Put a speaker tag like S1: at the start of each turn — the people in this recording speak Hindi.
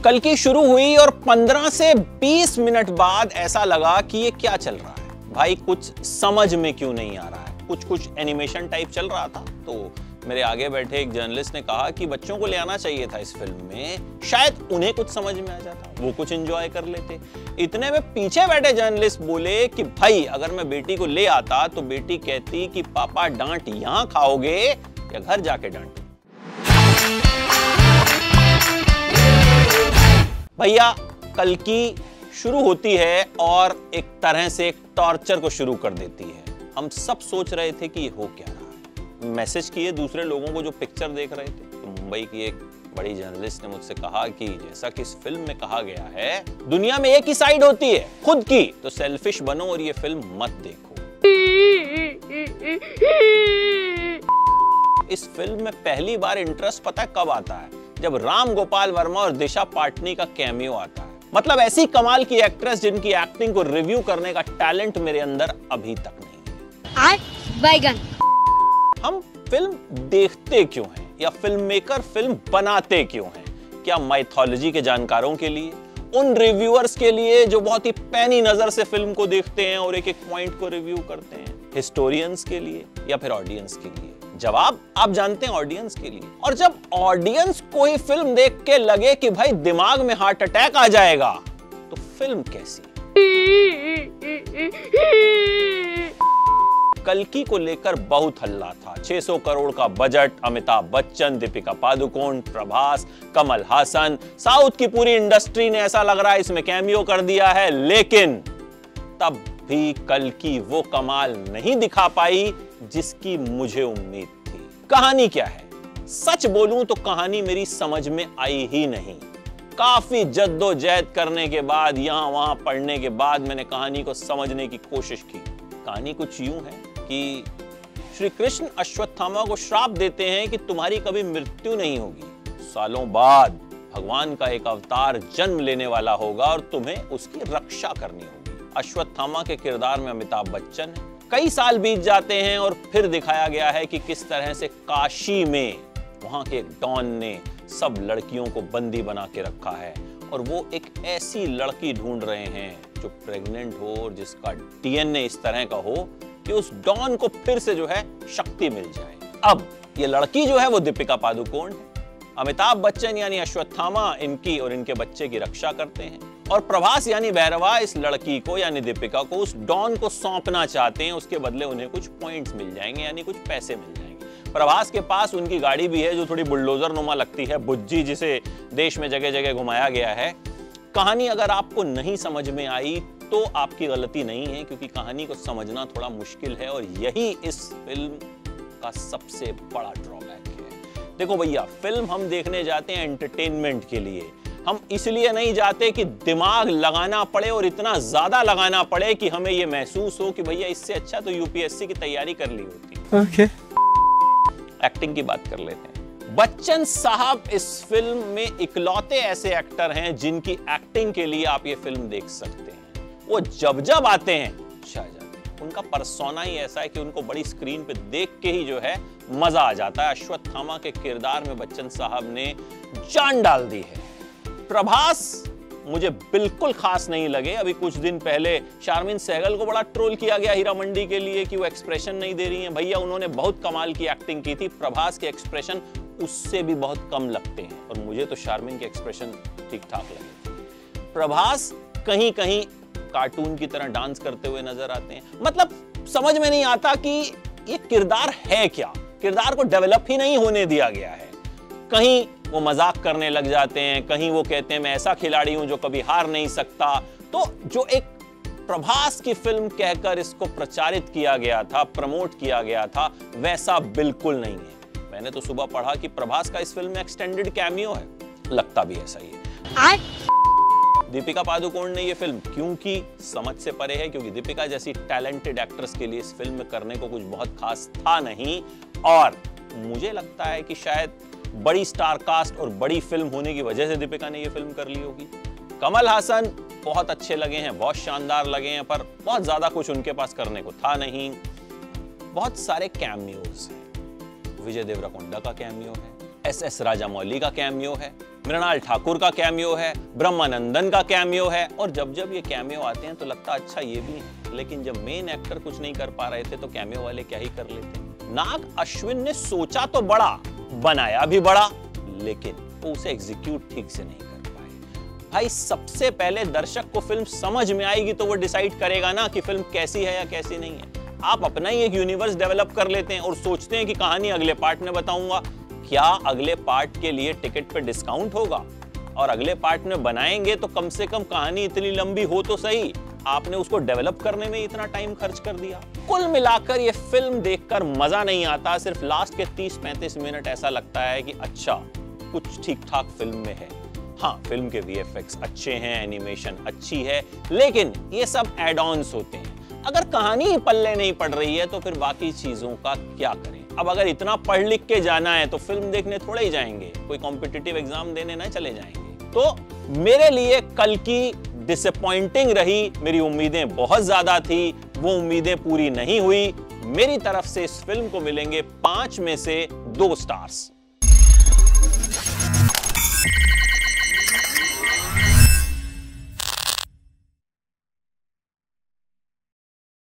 S1: कल्कि शुरू हुई और 15 से 20 मिनट बाद ऐसा लगा कि ये क्या चल रहा है भाई, कुछ समझ में क्यों नहीं आ रहा है। कुछ एनिमेशन टाइप चल रहा था। तो मेरे आगे बैठे एक जर्नलिस्ट ने कहा कि बच्चों को ले आना चाहिए था इस फिल्म में, शायद उन्हें कुछ समझ में आ जाता, वो कुछ एंजॉय कर लेते। इतने में पीछे बैठे जर्नलिस्ट बोले कि भाई अगर मैं बेटी को ले आता तो बेटी कहती कि पापा डांट यहां खाओगे या घर जाके डांट। भैया कल्कि शुरू होती है और एक तरह से एक टॉर्चर को शुरू कर देती है। हम सब सोच रहे थे कि ये हो क्या रहा है। मैसेज किए दूसरे लोगों को जो पिक्चर देख रहे थे। तो मुंबई की एक बड़ी जर्नलिस्ट ने मुझसे कहा कि जैसा कि इस फिल्म में कहा गया है, दुनिया में एक ही साइड होती है, खुद की, तो सेल्फिश बनो और ये फिल्म मत देखो। इस फिल्म में पहली बार इंटरेस्ट पता है कब आता है? जब राम गोपाल वर्मा और दिशा पाटनी का कैमियो आता है। मतलब ऐसी कमाल की एक्ट्रेस जिनकी एक्टिंग को रिव्यू करने का टैलेंट मेरे अंदर अभी तक नहीं है।
S2: बैगन।
S1: हम फिल्म देखते क्यों हैं या फिल्म मेकर फिल्म बनाते क्यों हैं? क्या माइथोलॉजी के जानकारों के लिए, उन रिव्यूअर्स के लिए जो बहुत ही पैनी नजर से फिल्म को देखते हैं और एक एक पॉइंट को रिव्यू करते हैं, हिस्टोरियंस के लिए या फिर ऑडियंस के लिए? जवाब आप जानते हैं, ऑडियंस के लिए। और जब ऑडियंस को ही फिल्म देख के लगे कि भाई दिमाग में हार्ट अटैक आ जाएगा, तो फिल्म कैसी? कल्कि को लेकर बहुत हल्ला था। 600 करोड़ का बजट, अमिताभ बच्चन, दीपिका पादुकोण, प्रभास, कमल हासन, साउथ की पूरी इंडस्ट्री ने ऐसा लग रहा है इसमें कैमियो कर दिया है। लेकिन तब भी कल्कि वो कमाल नहीं दिखा पाई जिसकी मुझे उम्मीद थी। कहानी क्या है? सच बोलूं तो कहानी मेरी समझ में आई ही नहीं। काफी जद्दोजहद करने के बाद, यहां वहां पढ़ने के बाद मैंने कहानी को समझने की कोशिश की। कहानी कुछ यूं है कि श्री कृष्ण अश्वत्थामा को श्राप देते हैं कि तुम्हारी कभी मृत्यु नहीं होगी। सालों बाद भगवान का एक अवतार जन्म लेने वाला होगा और तुम्हें उसकी रक्षा करनी होगी। अश्वत्थामा के किरदार में अमिताभ बच्चन है। कई साल बीत जाते हैं और फिर दिखाया गया है कि किस तरह से काशी में वहां के डॉन ने सब लड़कियों को बंदी बना के रखा है और वो एक ऐसी लड़की ढूंढ रहे हैं जो प्रेग्नेंट हो और जिसका डीएनए इस तरह का हो कि उस डॉन को फिर से जो है शक्ति मिल जाए। अब ये लड़की जो है वो दीपिका पादुकोण है। अमिताभ बच्चन यानी अश्वत्थामा इनकी और इनके बच्चे की रक्षा करते हैं और प्रभास यानी भैरवा इस लड़की को यानी दीपिका को उस डॉन को सौंपना चाहते हैं। उसके बदले उन्हें कुछ पॉइंट्स मिल जाएंगे यानी कुछ पैसे मिल जाएंगे। प्रभास के पास उनकी गाड़ी भी है जो थोड़ी बुलडोजर नुमा लगती है, बुज्जी, जिसे देश में जगह जगह घुमाया गया है। कहानी अगर आपको नहीं समझ में आई तो आपकी गलती नहीं है, क्योंकि कहानी को समझना थोड़ा मुश्किल है और यही इस फिल्म का सबसे बड़ा ड्रॉबैक है। देखो भैया, फिल्म हम देखने जाते हैं एंटरटेनमेंट के लिए। हम इसलिए नहीं जाते कि दिमाग लगाना पड़े और इतना ज्यादा लगाना पड़े कि हमें यह महसूस हो कि भैया इससे अच्छा तो यूपीएससी की तैयारी कर ली होती।
S3: ओके।
S1: एक्टिंग की बात कर लेते हैं। बच्चन साहब इस फिल्म में इकलौते ऐसे एक्टर हैं जिनकी एक्टिंग के लिए आप ये फिल्म देख सकते हैं। वो जब जब आते हैं छा जाते हैं। उनका पर्सोना ही ऐसा है कि उनको बड़ी स्क्रीन पे देख के ही जो है मजा आ जाता है। अश्वत्थामा के किरदार में बच्चन साहब ने जान डाल दी है। प्रभास मुझे बिल्कुल खास नहीं लगे। अभी कुछ दिन पहले शारमिन सहगल को बड़ा ट्रोल किया गया हीरा मंडी के लिए कि वो एक्सप्रेशन नहीं दे रही हैं। भैया उन्होंने बहुत कमाल की एक्टिंग की थी। प्रभास के एक्सप्रेशन उससे भी बहुत कम लगते हैं और मुझे तो शारमिन के एक्सप्रेशन ठीक ठाक लगे। प्रभास कहीं कहीं कार्टून की तरह डांस करते हुए नजर आते हैं। मतलब समझ में नहीं आता कि ये किरदार है क्या। किरदार को डेवलप ही नहीं होने दिया गया है। कहीं वो मजाक करने लग जाते हैं, कहीं वो कहते हैं मैं ऐसा खिलाड़ी हूं जो कभी हार नहीं सकता। तो जो एक प्रभास की फिल्म कहकर इसको प्रचारित किया गया था, प्रमोट किया गया था, वैसा बिल्कुल नहीं है। मैंने तो सुबह पढ़ा कि प्रभास का इस फिल्म में एक्सटेंडेड कैमियो है। लगता भी ऐसा ही है। दीपिका पादुकोण ने ये फिल्म क्यों की, समझ से परे है, क्योंकि दीपिका जैसी टैलेंटेड एक्ट्रेस के लिए इस फिल्म में करने को कुछ बहुत खास था नहीं। और मुझे लगता है कि शायद बड़ी स्टार कास्ट और बड़ी फिल्म होने की वजह से दीपिका ने ये फिल्म कर ली होगी। कमल हासन बहुत अच्छे लगे हैं, बहुत शानदार लगे हैं, पर बहुत ज्यादा कुछ उनके पास करने को था नहीं। बहुत सारे कैमियोज हैं। विजय देवरकोंडा का कैमियो है, एस एस राजामौली का कैमियो है, मृणाल ठाकुर का कैमियो है, ब्रह्मानंदन का कैमियो है, और जब जब ये कैमियो आते हैं तो लगता अच्छा ये भी है, लेकिन जब मेन एक्टर कुछ नहीं कर पा रहे थे तो कैमियो वाले क्या ही कर लेते। नाग अश्विन ने सोचा तो बड़ा, बनाया भी बड़ा, लेकिन वो उसे एग्जीक्यूट ठीक से नहीं कर पाए। भाई सबसे पहले दर्शक को फिल्म समझ में आएगी तो वो डिसाइड करेगा ना कि फिल्म कैसी है या कैसी नहीं है। आप अपना ही एक यूनिवर्स डेवलप कर लेते हैं और सोचते हैं कि कहानी अगले पार्ट में बताऊंगा। क्या अगले पार्ट के लिए टिकट पे डिस्काउंट होगा? और अगले पार्ट में बनाएंगे तो कम से कम कहानी इतनी लंबी हो तो सही, आपने उसको डेवलप करने में इतना टाइम खर्च कर दिया। कुल मिलाकर ये फिल्म देखकर मजा नहीं आता, सिर्फ लास्ट के 30-35 मिनट ऐसा लगता है कि अच्छा कुछ ठीक ठाक फिल्म में है। हाँ, फिल्म के वीएफएक्स अच्छे हैं, एनिमेशन अच्छी है, लेकिन ये सब एड ऑन्स होते हैं। अगर कहानी ही पल्ले नहीं पड़ रही है तो फिर बाकी चीजों का क्या करें? अब अगर इतना पढ़ लिख के जाना है तो फिल्म देखने थोड़े ही जाएंगे, कोई कॉम्पिटिटिव एग्जाम देने ना चले जाएंगे। तो मेरे लिए कल की डिसअपॉइंटिंग रही, मेरी उम्मीदें बहुत ज्यादा थी, वो उम्मीदें पूरी नहीं हुई। मेरी तरफ से इस फिल्म को मिलेंगे 5 में से 2 स्टार्स।